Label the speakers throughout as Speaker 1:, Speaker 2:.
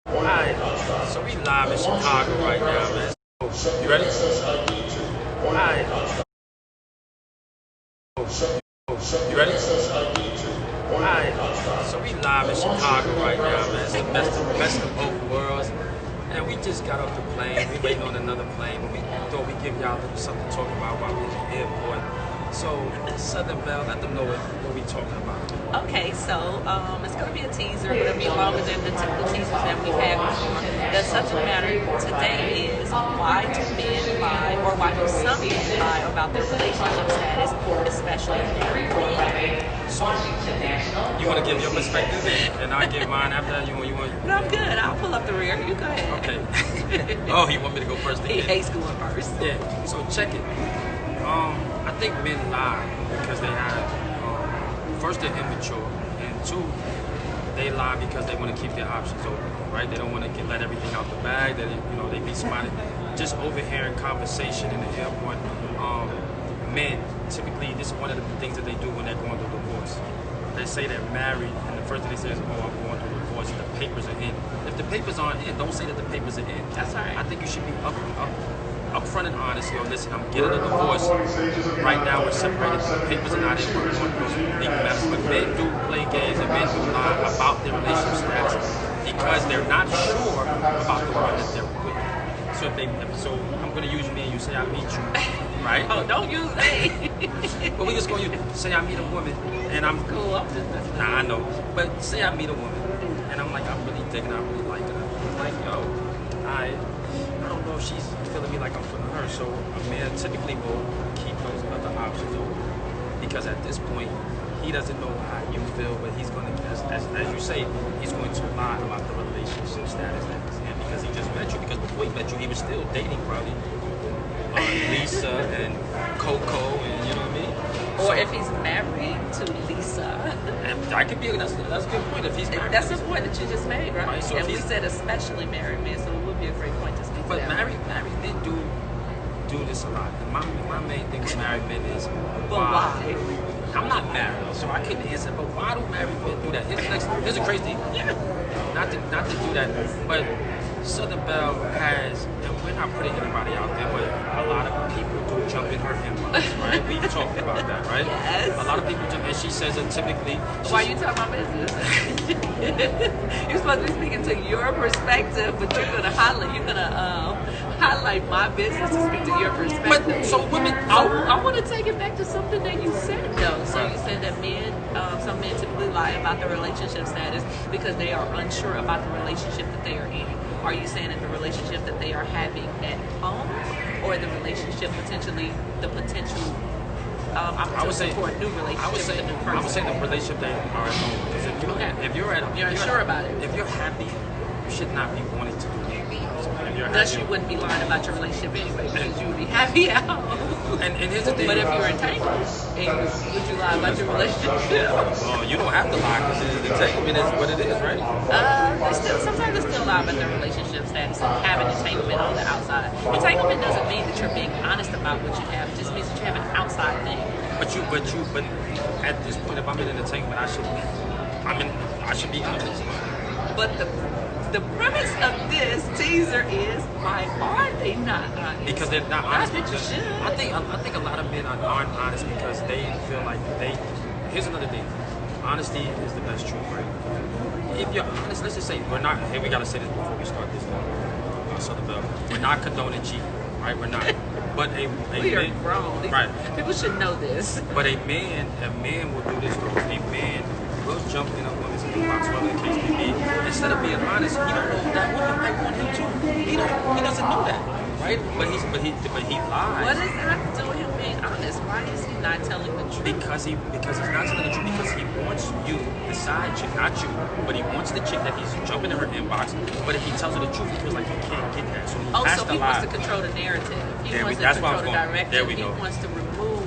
Speaker 1: Alright, so we live in Chicago right now, man. So, you ready? Alright. You ready? Alright, so we live in Chicago right now, man. It's the best of both worlds. And we just got off the plane. We waiting on another plane. But we thought we'd give y'all something to talk about while we're in the airport. So, Southern Belle, let them know what we talking about.
Speaker 2: Okay, so it's going to be a teaser, but it'll be longer than the typical teasers that we've had before. The subject matter today is why do men lie, or why do some men lie about their relationship status, especially married men.
Speaker 1: So, you want to give your perspective, and I give mine after that? You want?
Speaker 2: No, I'm good. I'll pull up the rear. You go ahead.
Speaker 1: Okay. Oh, you want me to go first?
Speaker 2: He hates going first.
Speaker 1: Yeah. So check it. I think men lie because they have, first they're immature, and two, they lie because they want to keep their options open, right? They don't want to let everything out the bag. That they be spotted. Just overhearing conversation in the airport. Men typically, this is one of the things that they do when they're going through divorce. They say they're married, and the first thing they say is, "Oh, I'm going through divorce. The papers are in." If the papers aren't in, don't say that the papers are in.
Speaker 2: That's right.
Speaker 1: I think you should be upfront and honest. Yo, listen, I'm getting a divorce. Right now, we're separated. The papers are not in. We're going through those legal matters. But men do play games and men do lie about their relationship status because they're not sure about the one that they're with. So I'm going to use me and you say I meet you, right?
Speaker 2: Oh, don't use me.
Speaker 1: But we just going to say I meet a woman and I'm
Speaker 2: cool. I'm just
Speaker 1: I know. But say I meet a woman and I'm like, I'm really digging, I really like her. I'm like, yo, I don't know if she's feeling me like I'm feeling her. So a man typically will keep those other options open because at this point he doesn't know how you feel, but he's going to, as you say, he's going to lie about the relationship status that he's in because he just met you. Because before he met you, he was still dating probably Lisa and Coco, and you know what I mean.
Speaker 2: Or if he's married to Lisa.
Speaker 1: And that could be that's a good point. If he's married,
Speaker 2: that's the point that you just made, right?
Speaker 1: So
Speaker 2: and we said especially married men, so it would be a great point to speak.
Speaker 1: But married men do this a lot. And my main thing with married men is why? I'm not married, so I couldn't answer. But why do married men do that? Here's a crazy thing. Not to do that, but Southern Belle has, and we're not putting anybody out there, but a lot of people do jump in her inbox, right? We've talked about that, right?
Speaker 2: Yes.
Speaker 1: A lot of people jump, and she says that typically.
Speaker 2: Why are you talking about business? You're supposed to be speaking to your perspective, but you're gonna highlight my business to speak to your perspective.
Speaker 1: But so women,
Speaker 2: I want to take it back to something that you said though. So you said that some men typically lie about their relationship status because they are unsure about the relationship that they are in. Are you saying that the relationship that they are having at home, or the relationship the potential opportunity for a new relationship?
Speaker 1: I would say the relationship that are at home. Because if you're
Speaker 2: unsure about it,
Speaker 1: if you're happy, you should not be wanting to do anything.
Speaker 2: Thus, you wouldn't be lying about your relationship anyway, because you would be happy at home.
Speaker 1: And here's the thing.
Speaker 2: But if you're entangled, would you lie about your relationship?
Speaker 1: Well, you don't have to lie because entanglement is what it is, right?
Speaker 2: Sometimes they still lie about their relationship status and have an entanglement on the outside. Entanglement doesn't mean that you're being honest about what you have. It just means that you have an outside thing.
Speaker 1: But at this point, if I'm in an entanglement, I should be honest.
Speaker 2: But the premise of this teaser is why are they not honest?
Speaker 1: Because they're not honest.
Speaker 2: I
Speaker 1: think a lot of men aren't honest because they feel like here's another thing. Honesty is the best truth, right? If you're honest, let's just say we gotta say this before we start this Southern Belle. We're not condoning cheating, right? We're not. But
Speaker 2: we are grown.
Speaker 1: Right.
Speaker 2: People should know this.
Speaker 1: But a man will do this though. A man will jump in a woman's inbox, whatever the case may be. Instead of being honest, he don't know that woman might want him too. He doesn't know that, right? But he lies.
Speaker 2: What does that have to do with him being honest? Why is he not telling the truth?
Speaker 1: Because he's not telling the truth. Because he wants you, the side chick, not you, but he wants the chick that he's jumping in her inbox. But if he tells her the truth, he feels like he can't get that, so he has to lie.
Speaker 2: Wants to control the narrative. He wants to control the direction.
Speaker 1: There we go.
Speaker 2: He wants to remove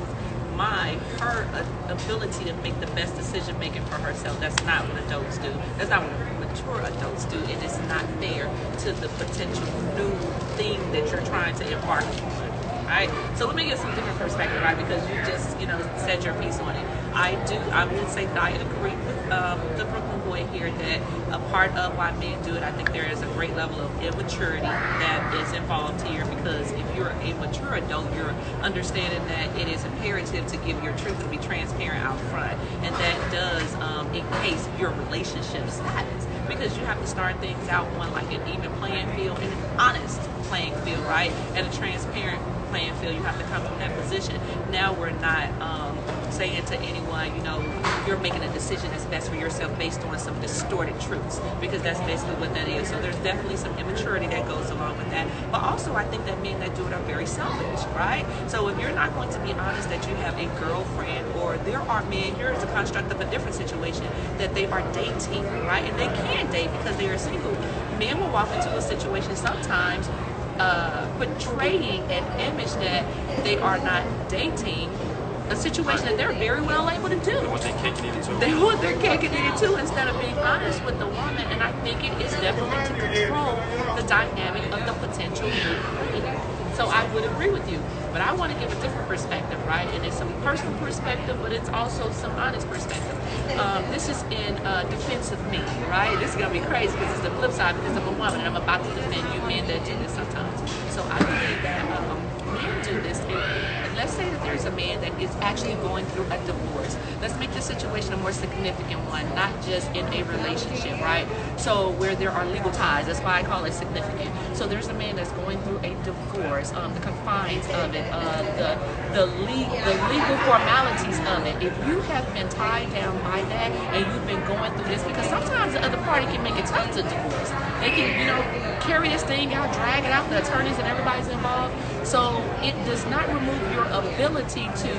Speaker 2: her ability to make the best decision making for herself. That's not what adults do. That's not what mature adults do. It is not fair to the potential new thing that you're trying to embark on. Right? So let me get some different perspective, right? Because you just, said your piece on it. I would say that I agree with the Brooklyn boy here that a part of why men do it, I think there is a great level of immaturity that is involved here, because if you're a mature adult, you're understanding that it is imperative to give your truth and be transparent out front, and that does encase your relationship status, because you have to start things out on like an even playing field and an honest playing field, right? And a transparent playing field. You have to come from that position. Now we're not saying to anyone, you know, you're making a decision that's best for yourself based on some distorted truths, because that's basically what that is. So there's definitely some immaturity that goes along with that. But also I think that men that do it are very selfish, right? So if you're not going to be honest that you have a girlfriend, or there are men, here's a construct of a different situation, that they are dating, right? And they can date because they are single. Men will walk into a situation sometimes portraying an image that they are not dating, a situation that they're very well able to do.
Speaker 1: What they kicking it into.
Speaker 2: They want their cake and eat it too, instead of being honest with the woman. And I think it is definitely to control the dynamic of the potential new queen. So I would agree with you, but I want to give a different perspective, right? And it's some personal perspective, but it's also some honest perspective. This is in defense of me, right? This is gonna be crazy because it's the flip side, because I'm a woman and I'm about to defend you men that do this sometimes. So I believe that men do this. And let's say that there's a man that is actually going through a divorce. Let's make this situation a more significant one, not just in a relationship, right? So where there are legal ties, that's why I call it significant. So there's a man that's going through a divorce, the confines of it, the legal formalities of it. If you have been tied down by that and you've been going through this, because sometimes the other party can make it tough to divorce. They can, you know, carry this thing out, drag it out, the attorneys and everybody's involved. So it does not remove your ability to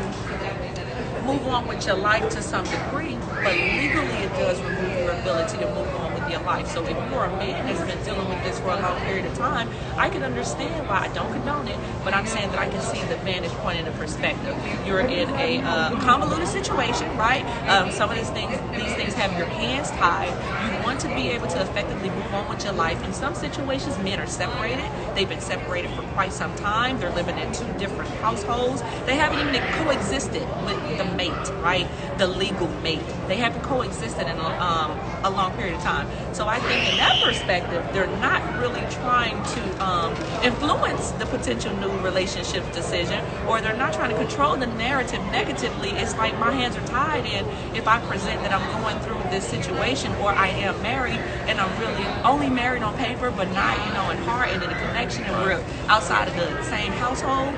Speaker 2: move on with your life to some degree, but legally it does remove your ability to move on with your life. So if you're a man that's been dealing with this for a long period of time, I can understand why. I don't condone it, but I'm saying that I can see the vantage point and the perspective. You're in a convoluted situation, right? Some of these things have your hands tied. You want to be able to effectively move on with your life. In some situations, men are separated. They've been separated for quite some time. They're living in two different households. They haven't even coexisted with the mate, right? The legal mate. They haven't coexisted in a long period of time. So I think in that perspective, they're not really trying to influence the potential new relationship decision, or they're not trying to control the narrative negatively. It's like my hands are tied, and if I present that I'm going through this situation, or I am married and I'm really only married on paper but not, you know, in heart and in a connection, and we're outside of the same household,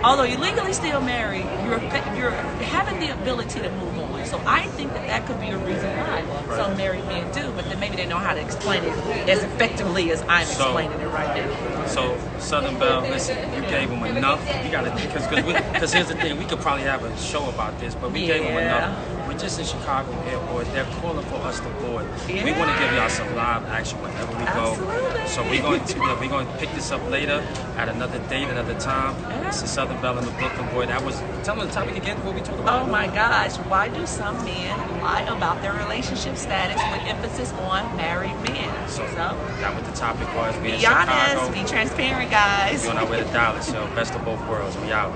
Speaker 2: although you're legally still married, you're having the ability to move on. So I think that could be a reason why some married men do, but then maybe they know how to explain it as effectively as I'm explaining it right now.
Speaker 1: So Southern Belle, listen, you gave them enough. You gotta, because here's the thing, we could probably have a show about this, but we gave them enough. We're just in Chicago airport. They're calling for us to board.
Speaker 2: Yeah.
Speaker 1: We want to give y'all some live action whenever we go.
Speaker 2: Absolutely.
Speaker 1: So we're going to pick this up later at another date, another time. It's the Southern Belle and the Brooklyn boy. Tell me the topic again. What we talk about?
Speaker 2: Oh my gosh! Why do some men lie about their relationship status with emphasis on married men?
Speaker 1: So that what the topic was.
Speaker 2: Be honest. Be transparent, guys.
Speaker 1: We're on our way to Dallas. So best of both worlds. We out.